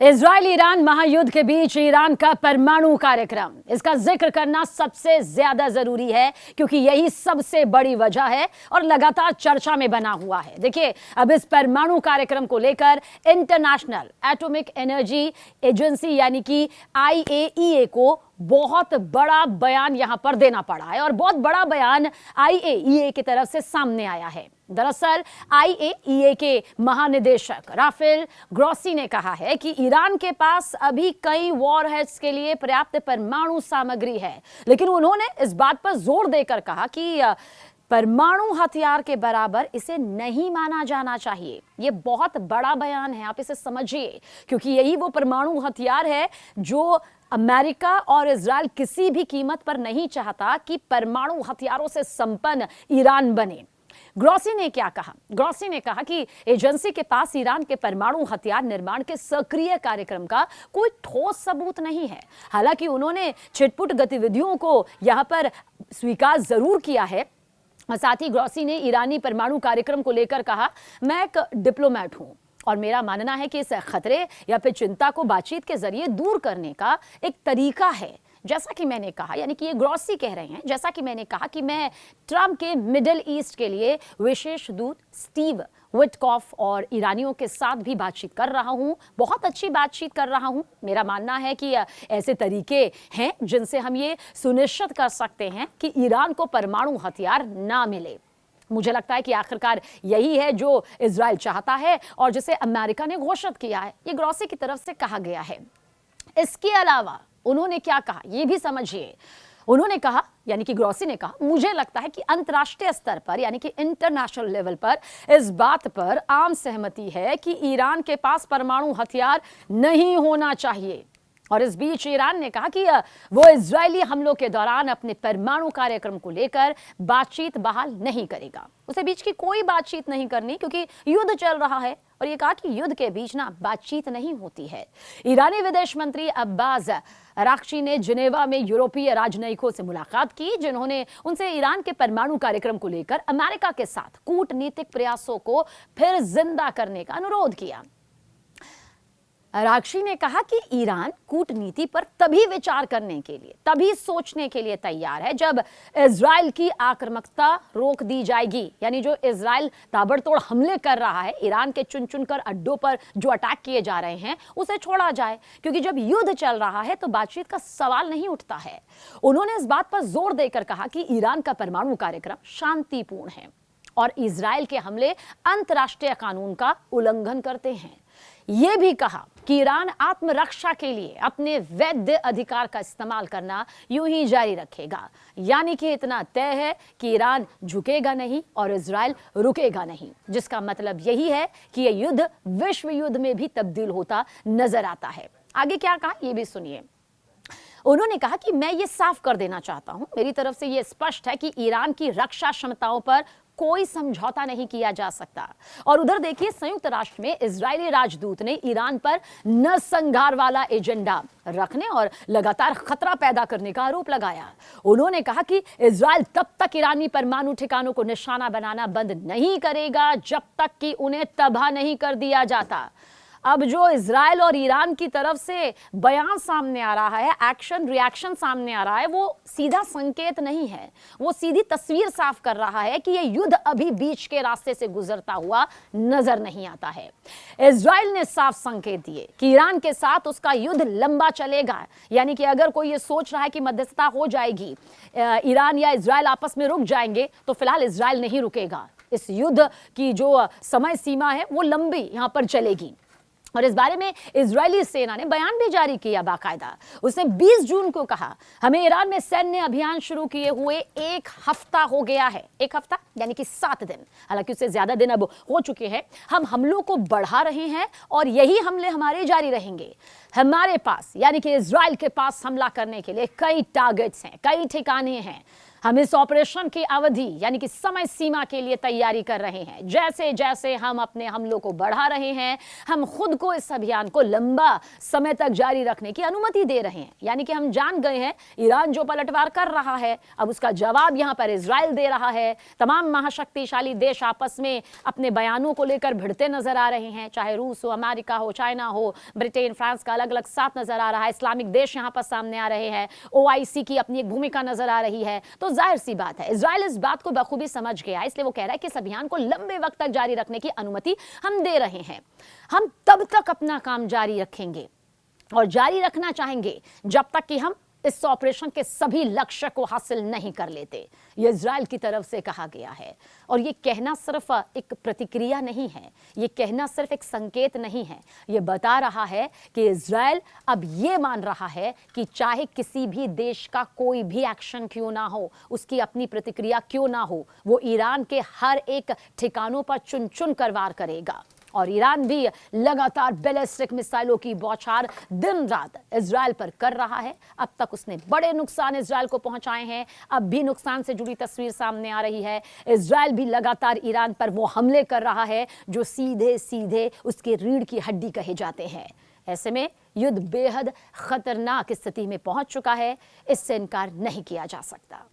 Israel Iran महायुद्ध के बीच Iran का परमाणु कार्यक्रम, इसका जिक्र करना सबसे ज्यादा जरूरी है क्योंकि यही सबसे बड़ी वजह है और लगातार चर्चा में बना हुआ है। देखिए, अब इस परमाणु कार्यक्रम को लेकर इंटरनेशनल एटॉमिक एनर्जी एजेंसी यानी कि IAEA को बहुत बड़ा बयान यहां पर देना पड़ा है और बहुत बड़ा बयान IAEA की तरफ से सामने आया है। दरअसल IAEA के महानिदेशक राफेल ग्रोसी ने कहा है कि ईरान के पास अभी कई वॉरहेड्स के लिए पर्याप्त परमाणु सामग्री है, लेकिन उन्होंने इस बात पर जोर देकर कहा कि परमाणु हथियार के बराबर इसे नहीं माना जाना चाहिए। यह बहुत बड़ा बयान है, आप इसे समझिए, क्योंकि यही वो परमाणु हथियार है जो अमेरिका और इजराइल किसी भी कीमत पर नहीं चाहता कि परमाणु हथियारों से संपन्न ईरान बने। ग्रोसी ने क्या कहा? ग्रोसी ने कहा कि एजेंसी के पास ईरान के परमाणु हथियार निर्माण के सक्रिय कार्यक्रम का कोई ठोस सबूत नहीं है। हालांकि उन्होंने छिटपुट गतिविधियों को यहां पर स्वीकार जरूर किया है। साथ ही ग्रोसी ने ईरानी परमाणु कार्यक्रम को लेकर कहा, मैं एक डिप्लोमेट हूं और मेरा मानना है कि इस खतरे या फिर चिंता को बातचीत के जरिए दूर करने का एक तरीका है। जैसा कि मैंने कहा, यानी कि ये ग्रोसी कह रहे हैं, जैसा कि मैंने कहा कि मैं ट्रंप के मिडिल ईस्ट के लिए विशेष दूत स्टीव विटकॉफ और ईरानियों के साथ भी बातचीत कर रहा हूं, बहुत अच्छी बातचीत कर रहा हूं। मेरा मानना है कि ऐसे तरीके हैं जिनसे हम ये सुनिश्चित कर सकते हैं कि ईरान को परमाणु हथियार ना मिले। मुझे लगता है कि आखिरकार यही है जो इजराइल चाहता है और जिसे अमेरिका ने घोषित किया है। ये ग्रोसी की तरफ से कहा गया है। इसके अलावा उन्होंने क्या कहा, यह भी समझिए। उन्होंने कहा, यानी कि ग्रोसी ने कहा, मुझे लगता है कि अंतर्राष्ट्रीय स्तर पर यानी कि इंटरनेशनल लेवल पर इस बात पर आम सहमति है कि ईरान के पास परमाणु हथियार नहीं होना चाहिए। और इस बीच ईरान ने कहा कि वो इजरायली हमलों के दौरान अपने परमाणु कार्यक्रम को लेकर बातचीत बहाल नहीं करेगा। उसे बीच की कोई बातचीत नहीं करनी क्योंकि युद्ध चल रहा है और ये कहा कि युद्ध के बीच ना बातचीत नहीं होती है। ईरानी विदेश मंत्री अब्बास अराक्ची ने जिनेवा में यूरोपीय राजनयिकों से मुलाकात की, जिन्होंने उनसे ईरान के परमाणु कार्यक्रम को लेकर अमेरिका के साथ कूटनीतिक प्रयासों को फिर जिंदा करने का अनुरोध किया। अराक्ची ने कहा कि ईरान कूटनीति पर तभी विचार करने के लिए, तभी सोचने के लिए तैयार है जब इजराइल की आक्रामकता रोक दी जाएगी। यानी जो इजराइल ताबड़तोड़ हमले कर रहा है, ईरान के चुन चुनकर अड्डों पर जो अटैक किए जा रहे हैं, उसे छोड़ा जाए, क्योंकि जब युद्ध चल रहा है तो बातचीत का सवाल नहीं उठता है। उन्होंने इस बात पर जोर देकर कहा कि ईरान का परमाणु कार्यक्रम शांतिपूर्ण है और इजराइल के हमले अंतर्राष्ट्रीय कानून का उल्लंघन करते हैं। यह भी कहा कि ईरान आत्मरक्षा के लिए अपने वैध अधिकार का इस्तेमाल करना यूं ही जारी रखेगा। यानी कि इतना तय है कि ईरान झुकेगा नहीं और इजराइल रुकेगा नहीं, जिसका मतलब यही है कि यह युद्ध विश्व युद्ध में भी तब्दील होता नजर आता है। आगे क्या कहा, यह भी सुनिए। उन्होंने कहा कि मैं ये साफ कर देना चाहता हूं, मेरी तरफ से यह स्पष्ट है कि ईरान की रक्षा क्षमताओं पर कोई समझौता नहीं किया जा सकता। और उधर देखिए, संयुक्त राष्ट्र में इजरायली राजदूत ने ईरान पर नरसंहार वाला एजेंडा रखने और लगातार खतरा पैदा करने का आरोप लगाया। उन्होंने कहा कि इजराइल तब तक ईरानी परमाणु ठिकानों को निशाना बनाना बंद नहीं करेगा जब तक कि उन्हें तबाह नहीं कर दिया जाता। अब जो इजराइल और ईरान की तरफ से बयान सामने आ रहा है, एक्शन रिएक्शन सामने आ रहा है, वो सीधा संकेत नहीं है, वो सीधी तस्वीर साफ कर रहा है कि ये युद्ध अभी बीच के रास्ते से गुजरता हुआ नजर नहीं आता है। इजराइल ने साफ संकेत दिए कि ईरान के साथ उसका युद्ध लंबा चलेगा। यानी कि अगर कोई ये सोच रहा है कि मध्यस्थता हो जाएगी, ईरान या इजराइल आपस में रुक जाएंगे, तो फिलहाल इजराइल नहीं रुकेगा। इस युद्ध की जो समय सीमा है वो लंबी यहां पर चलेगी। और इस बारे में इजरायली सेना ने बयान भी जारी किया बाकायदा। उसने 20 जून को कहा, हमें ईरान में सैन्य अभियान शुरू किए हुए 1 हफ्ता हो गया है। 1 हफ्ता यानी कि 7 दिन, हालांकि उससे ज्यादा दिन अब हो चुके हैं। हम हमलों को बढ़ा रहे हैं और यही हमले हमारे जारी रहेंगे। हमारे पास यानी कि इजराइल के पास हमला करने के लिए कई टारगेट्स हैं, कई ठिकाने हैं। हम इस ऑपरेशन की अवधि यानी कि समय सीमा के लिए तैयारी कर रहे हैं। जैसे जैसे हम अपने हमलों को बढ़ा रहे हैं, हम खुद को इस अभियान को लंबा समय तक जारी रखने की अनुमति दे रहे हैं। यानी कि हम जान गए हैं ईरान जो पलटवार कर रहा है, अब उसका जवाब यहां पर इजराइल दे रहा है। तमाम महाशक्तिशाली देश आपस में अपने बयानों को लेकर भिड़ते नजर आ रहे हैं, चाहे रूस हो, अमेरिका हो, चाइना हो, ब्रिटेन, फ्रांस का अलग अलग साथ नजर आ रहा है। इस्लामिक देश यहां पर सामने आ रहे हैं, OIC की अपनी एक भूमिका नजर आ रही है। तो जाहिर सी बात है इजराइल इस बात को बखूबी समझ गया, इसलिए वो कह रहा है कि इस अभियान को लंबे वक्त तक जारी रखने की अनुमति हम दे रहे हैं। हम तब तक अपना काम जारी रखेंगे और जारी रखना चाहेंगे जब तक कि हम इस ऑपरेशन के सभी लक्ष्य को हासिल नहीं कर लेते। यह इजराइल की तरफ से कहा गया है और यह कहना सिर्फ एक प्रतिक्रिया नहीं है, यह कहना सिर्फ एक संकेत नहीं है। यह बता रहा है कि इजराइल अब यह मान रहा है कि चाहे किसी भी देश का कोई भी एक्शन क्यों ना हो, उसकी अपनी प्रतिक्रिया क्यों ना हो, वो ईरान के हर एक ठिकानों पर चुन चुन कर वार करेगा। और ईरान भी लगातार बैलिस्टिक मिसाइलों की बौछार दिन रात इजराइल पर कर रहा है। अब तक उसने बड़े नुकसान इजराइल को पहुंचाए हैं, अब भी नुकसान से जुड़ी तस्वीर सामने आ रही है। इजराइल भी लगातार ईरान पर वो हमले कर रहा है जो सीधे सीधे उसके रीढ़ की हड्डी कहे जाते हैं। ऐसे में युद्ध बेहद खतरनाक स्थिति में पहुंच चुका है, इससे इनकार नहीं किया जा सकता।